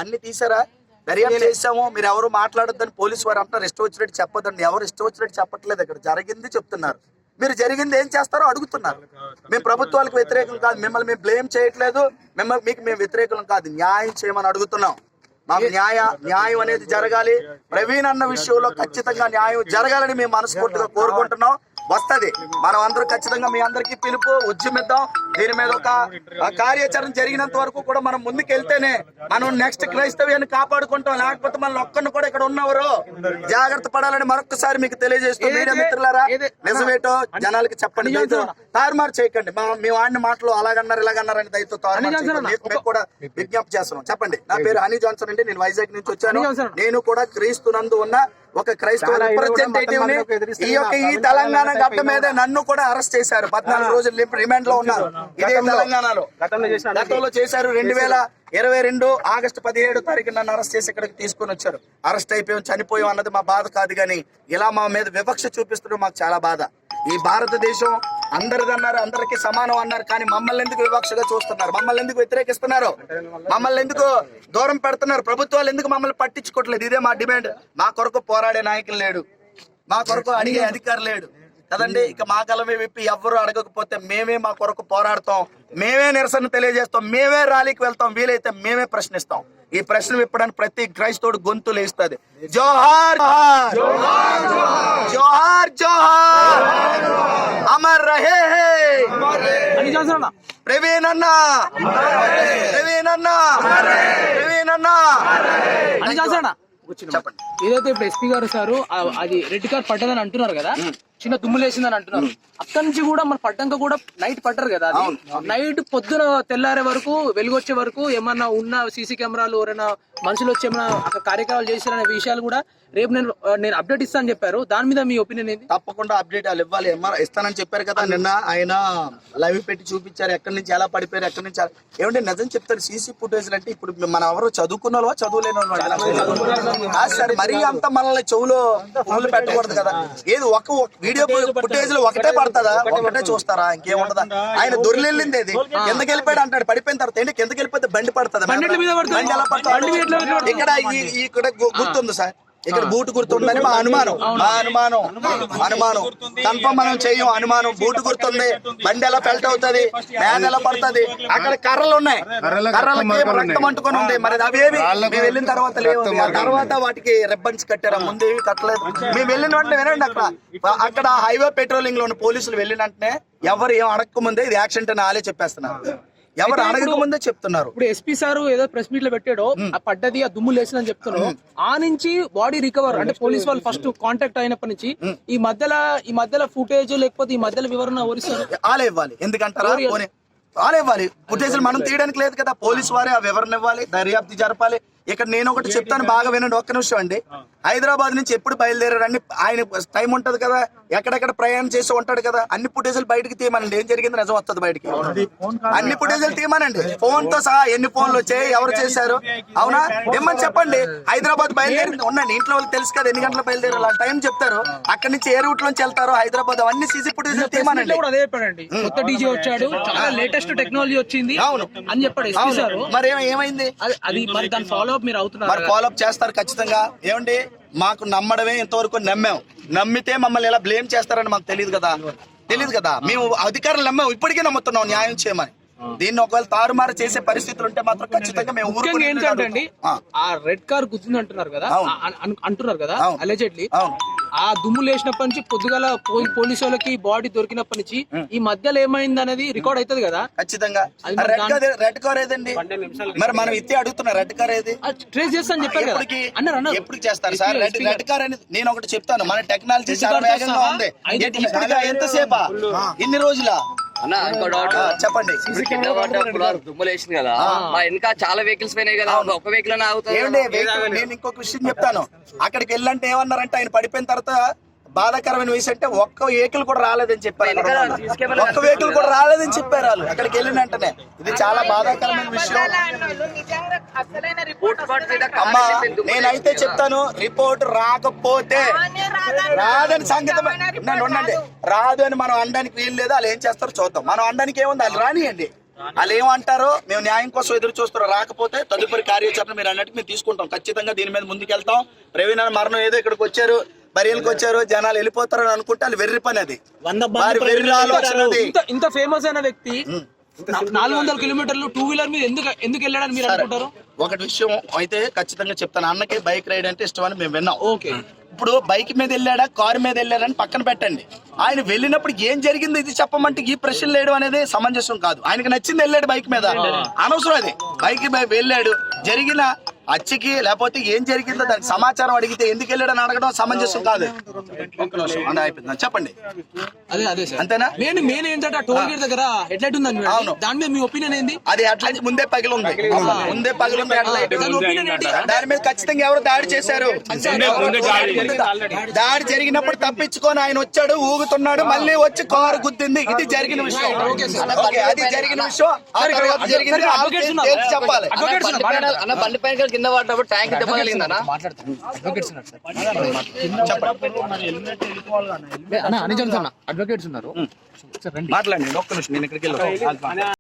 అన్ని తీసారా? దర్యాప్తు చేసాము, మీరు ఎవరు మాట్లాడొద్దని పోలీసు వారు అంటారు. ఇష్టం వచ్చినట్టు చెప్పొద్దండి. ఎవరు ఇష్టం వచ్చినట్టు చెప్పట్లేదు. ఇక్కడ జరిగింది చెప్తున్నారు. మీరు జరిగింది ఏం చేస్తారో అడుగుతున్నారు. మేము ప్రభుత్వాలకు వ్యతిరేకం కాదు, మిమ్మల్ని మేము బ్లేమ్ చేయట్లేదు, మీకు మేము వ్యతిరేకం కాదు, న్యాయం చేయమని అడుగుతున్నాం. మాకు న్యాయం అనేది జరగాలి. ప్రవీణ్ అన్న విషయంలో ఖచ్చితంగా న్యాయం జరగాలని మేము మనస్ఫూర్తిగా కోరుకుంటున్నాం. వస్తుంది. మనం అందరూ ఖచ్చితంగా మీ అందరికీ పిలుపు ఉద్యమిద్దాం. దీని మీద ఒక కార్యాచరణ జరిగినంత వరకు కూడా మనం ముందుకెళ్తేనే మనం నెక్స్ట్ క్రైస్తవ్యాన్ని కాపాడుకుంటాం. లేకపోతే మన ఒక్కరిని కూడా ఇక్కడ ఉన్నవారు జాగ్రత్త పడాలని మరొకసారి మీకు తెలియజేస్తూ, మీడియా మిత్రులారా నిజమేటో జనాలకి చెప్పండి. దయతో తారుమారు చేయకండి. మేము ఆడిన మాటలు అలాగన్నారు ఇలాగన్నారు అని దయతో తారుమారు కూడా విజ్ఞప్తి చేస్తున్నాం. చెప్పండి. నా పేరు హనీ జాన్సన్ అండి. నేను వైజాగ్ నుంచి వచ్చాను. నేను కూడా క్రీస్తునందు ఉన్న ఒక క్రైస్తవ రిప్రజెంటేటివ్ ని. ఈ తెలంగాణ గడ్డ మీద నన్ను కూడా అరెస్ట్ చేశారు. 14 రోజులు రిమాండ్ లో ఉన్నారు. ఇదే తెలంగాణలో గతంలో చేశారు. 2022 ఆగస్టు 17 తారీఖు నన్ను అరెస్ట్ చేసి ఇక్కడికి తీసుకొని వచ్చారు. అరెస్ట్ అయిపోయాం, చనిపోయాం అన్నది మా బాధ కాదు, కానీ ఇలా మా మీద వివక్ష చూపిస్తుంటే మాకు చాలా బాధ. ఈ భారతదేశం అందరిదన్నారు, అందరికీ సమానం అన్నారు, కానీ మమ్మల్ని ఎందుకు వివక్షగా చూస్తున్నారు? మమ్మల్ని ఎందుకు వ్యతిరేకిస్తున్నారు? మమ్మల్ని ఎందుకు దూరం పెడుతున్నారు? ప్రభుత్వాలు ఎందుకు మమ్మల్ని పట్టించుకోవట్లేదు? ఇదే మా డిమాండ్. మా కొరకు పోరాడే నాయకులు లేడు, మా కొరకు అడిగే అధికారులు లేడు కదండి. ఇక మా గలమే విప్పి ఎవ్వరూ అడగకపోతే మేమే మా కొరకు పోరాడతాం, మేమే నిరసన తెలియజేస్తాం, మేమే ర్యాలీకి వెళ్తాం, వీలైతే మేమే ప్రశ్నిస్తాం. ఈ ప్రశ్న విప్పడానికి ప్రతి క్రైస్తవుడు గొంతు లేస్తుంది. జోహార్ జోహార్ జోహార్, అమర్ రహే హే ప్రవీణ్ అన్న, ప్రవీణ్ అన్న, ప్రవీణ్ అన్న. చెప్పండి. ఏదైతే ఇప్పుడు ఎస్పీ గారు సారు అది రెడ్ కార్డ్ పడ్డదని అంటున్నారు కదా, చిన్న దుమ్ము లేసిందని అంటున్నారు. అక్కడి నుంచి కూడా మన పడ్డాక కూడా నైట్ పడ్డారు కదా, అది నైట్ పొద్దున తెల్లారే వరకు వెలుగొచ్చే వరకు ఏమన్నా ఉన్న సీసీ కెమెరాలు ఎవరైనా మనుషులు వచ్చి ఏమైనా అక్కడ కార్యక్రమాలు చేశారనే విషయాలు కూడా రేపు నేను అప్డేట్ ఇస్తానని చెప్పారు. దాని మీద మీ ఒపీనియన్ ఏంటి? తప్పకుండా అప్డేట్ ఇవ్వాలి. ఇస్తానని చెప్పారు కదా. నిన్న ఆయన లైవ్ పెట్టి చూపించారు ఎక్కడి నుంచి ఎలా పడిపోయారు, ఎక్కడి నుంచి ఏమంటే నిజం చెప్తారు. సీసీ ఫుటేజ్ అంటే ఇప్పుడు మనం ఎవరు చదువుకున్న వాళ్ళ చదువులేని వాళ్ళు సార్, మరీ అంత మనల్ని చెవులో పువ్వులు పెట్టకూడదు కదా. ఏది ఒక వీడియో ఫుటేజ్ లో ఒకటే పడుతుందా? ఒకటే చూస్తారా? ఇంకేముంటదా? ఆయన దొరికెళ్ళింది ఏది కిందకి వెళ్ళిపోయాడు అంటాడు. పడిపోయిన తర్వాత ఏంటి కిందకి వెళ్ళిపోతే బండి పడుతుంది. బండి ఎలా పడుతుంది? ఇక్కడ గుర్తుంది సార్, ఇక్కడ బూటు గుర్తుందని మా అనుమానం. కన్ఫర్మ్ మనం చెయ్యం. అనుమానం బూటు గుర్తుంది. బండి ఎలా ఫెల్ట్ అవుతుంది, మ్యాన్ ఎలా పడుతుంది. అక్కడ కర్రలు ఉన్నాయి, కర్రలకి రక్తం అంటుకొని ఉంది. మరి అవేవి మేము వెళ్ళిన తర్వాత లేవు. ఆ తర్వాత వాటికి రిబ్బన్స్ కట్టారు, ముందు ఏవి కట్టలేదు. మేము వెళ్ళిన వెంటనే వినండి, అక్కడ హైవే పెట్రోలింగ్ లో ఉన్న పోలీసులు వెళ్ళిన వెంటనే ఎవరు ఏం అడగకముందే ఇది యాక్సిడెంట్ అని ఆలే చెప్పేస్తున్నారు. ఎవరు అడగక ముందే చెప్తున్నారు. ఇప్పుడు ఎస్పీ సార్ ఏదో ప్రెస్ మీట్ లో పెట్టాడో ఆ పడ్డది ఆ దుమ్ము లేసిందని చెప్తున్నారు. ఆ నుంచి బాడీ రికవర్ అంటే పోలీస్ వాళ్ళు ఫస్ట్ కాంటాక్ట్ అయినప్పటి నుంచి ఈ మధ్యలో ఫుటేజ్ లేకపోతే ఈ మధ్యలో వివరణ ఎవరిస్తారు? ఆలే ఇవ్వాలి. ఎందుకంటారా? ఆలే ఇవ్వాలి. ఫుటేజ్ మనం తీయడానికి లేదు కదా. పోలీసు వారే ఆ వివరణ ఇవ్వాలి, దర్యాప్తు జరపాలి. ఇక్కడ నేను ఒకటి చెప్తాను, బాగా వినండి. ఒక్క నిమిషం అండి. హైదరాబాద్ నుంచి ఎప్పుడు బయలుదేరారని ఆయన టైం ఉంటది కదా, ఎక్కడెక్కడ ప్రయాణం చేసి ఉంటాడు కదా. అన్ని ఫుటేజీలు బయటకు తీయమనండి. ఏం జరిగింది నిజం వస్తుంది బయటికి. అన్ని ఫుటేజీలు తీయమనండి, ఫోన్ తో సహా. ఎన్ని ఫోన్లు వచ్చాయి, ఎవరు చేశారు, అవునా ఏమని చెప్పండి. హైదరాబాద్ బయలుదేరింది ఉండండి, ఇంట్లో వాళ్ళకి తెలుసు కదా ఎన్ని గంటలు బయలుదేరారు, వాళ్ళ టైం చెప్తారు. అక్కడి నుంచి ఏ రూట్ లోంచి వెళ్తారో హైదరాబాద్ అవన్నీ సీసీ ఫుటేజీలు తీయమనండి. అదే చెప్పాడండి, కొత్త డీజే వచ్చాడు, చాలా లేటెస్ట్ టెక్నాలజీ వచ్చింది అని చెప్పాడు. మరి ఏమైంది అది? మరి దాని ఫాలో అప్ మీరు అవుతున్నారు? మరి ఫాలో అప్ చేస్తారు ఖచ్చితంగా. ఏమండి, మాకు నమ్మడమే ఇంతవరకు నమ్మితే మమ్మల్ని ఎలా బ్లేమ్ చేస్తారని మాకు తెలియదు కదా. మేము అధికారులు నమ్మాం, ఇప్పటికే నమ్ముతున్నాం న్యాయం చేయమని. దీన్ని ఒకవేళ తారుమారు చేసే పరిస్థితులు ఉంటే మాత్రం ఖచ్చితంగా మేము ఏంటంటే ఆ రెడ్ కార్ గుద్దింది అంటున్నారు కదా అలెజెడ్లీ. ఆ దుమ్ము లేచినప్పటి నుంచి పొద్దుగల పోలీసు వాళ్ళకి బాడీ దొరికినప్పటి నుంచి ఈ మధ్యలో ఏమైంది అనేది రికార్డ్ అవుతుంది కదా ఖచ్చితంగా. రెడ్ కార్ ఏదండి? మరి మనం ఇస్తే అడుగుతున్నా, రెడ్ కార్ ఏది ట్రేస్ చేస్తా అని చెప్పారు కదా. ఎప్పుడు చేస్తారు సార్ రెడ్ కార్ అనేది? నేను ఒకటి చెప్తాను, మన టెక్నాలజీ చాలా వేగంగా ఉంది. ఇప్పటికే ఎంతసేపా, ఇన్ని రోజుల చెప్పండి. దుమ్ము లేచింది కదా, మా వెనక చాలా వెహికల్స్ పోయినాయి కదా, ఒక వెహికల్ నేను ఇంకొక విషయం చెప్తాను. అక్కడికి వెళ్ళంటే ఏమన్నారంటే ఆయన పడిపోయిన తర్వాత బాధాకరమైన విషయం అంటే ఒక్క వెహికల్ కూడా రాలేదని చెప్పారు. ఒక్క వెహికల్ కూడా రాలేదని చెప్పారు వాళ్ళు అక్కడికి వెళ్ళిన వెంటనే. ఇది చాలా బాధాకరమైన విషయం అమ్మా. నేనైతే చెప్తాను, రిపోర్ట్ రాకపోతే రాదని సంగతి ఉండండి. రాదు అని మనం అనడానికి వీలు లేదు. వాళ్ళు ఏం చేస్తారో చూద్దాం. మనం అనడానికి ఏముంది, వాళ్ళు రానియండి. వాళ్ళు ఏమంటారో మేము న్యాయం కోసం ఎదురు చూస్తారు, రాకపోతే తదుపరి కార్యాచరణ మీరు అన్నట్టు మేము తీసుకుంటాం. ఖచ్చితంగా దీని మీద ముందుకెళ్తాం. ప్రవీణ్ అన్న మరణం ఏదో ఇక్కడికి వచ్చారు, బరియల్కి వచ్చారు, జనాలు వెళ్ళిపోతారని అనుకుంటే వాళ్ళు వెర్రి పని అది. వారి వెర్రి ఆలోచన అది. ఇంత ఫేమస్ అయిన వ్యక్తి 400 కిలోమీటర్లు 2 వీలర్ మీద ఎందుకు వెళ్ళాడని మీరు అనుకుంటారు? ఒకటి విషయం అయితే ఖచ్చితంగా చెప్తాను, అన్నకి బైక్ రైడ్ అంటే ఇష్టం అని మేము విన్నాం. ఓకే, ఇప్పుడు బైక్ మీద వెళ్ళాడా కారు మీద వెళ్ళాడని పక్కన పెట్టండి. ఆయన వెళ్ళినప్పుడు ఏం జరిగిందో ఇది చెప్పమంటే ఈ ప్రశ్నలు వేయడం అనేది సమంజసం కాదు. ఆయనకి నచ్చింది వెళ్ళాడు బైక్ మీద, అనవసరం అది. బైక్ మీద వెళ్ళాడు, జరిగిన అచ్చికి లేకపోతే ఏం జరిగిందో దానికి సమాచారం అడిగితే ఎందుకు వెళ్ళాడని అడగడం సమంజసం కాదు. ఒక్క నిమిషం అన్న అయిపోయింది, చెప్పండి. అదే సార్, అంతేనా? మెయిన్ ఏంటంటే టోల్ గేట్ దగ్గర హెడ్లైట్ ఉందని, అవును, దాని మీద మీ ఒపీనియన్ ఏంది? అది హెడ్లైట్ ముందే పగిలింది హెడ్లైట్. దాని మీద ఖచ్చితంగా ఎవరు దాడి చేశారు? దాడి జరిగినప్పుడు తప్పించుకొని ఆయన వచ్చాడు, ఊగుతున్నాడు, మళ్ళీ వచ్చి కారు గుద్దింది. ఇది జరిగిన విషయం. ఓకే, అది జరిగిన విషయం. ఆ తర్వాత జరిగింది చెప్పాలి. అన్న బండి పైన కింద పడ్డప్పుడు ట్యాంక్ దెబ్బ కలిగిందన్న. అడ్వకేట్స్ ఉన్నారు, మాట్లాడండి ఒక్క నిమిషం, నేను ఇక్కడికి వెళ్ళి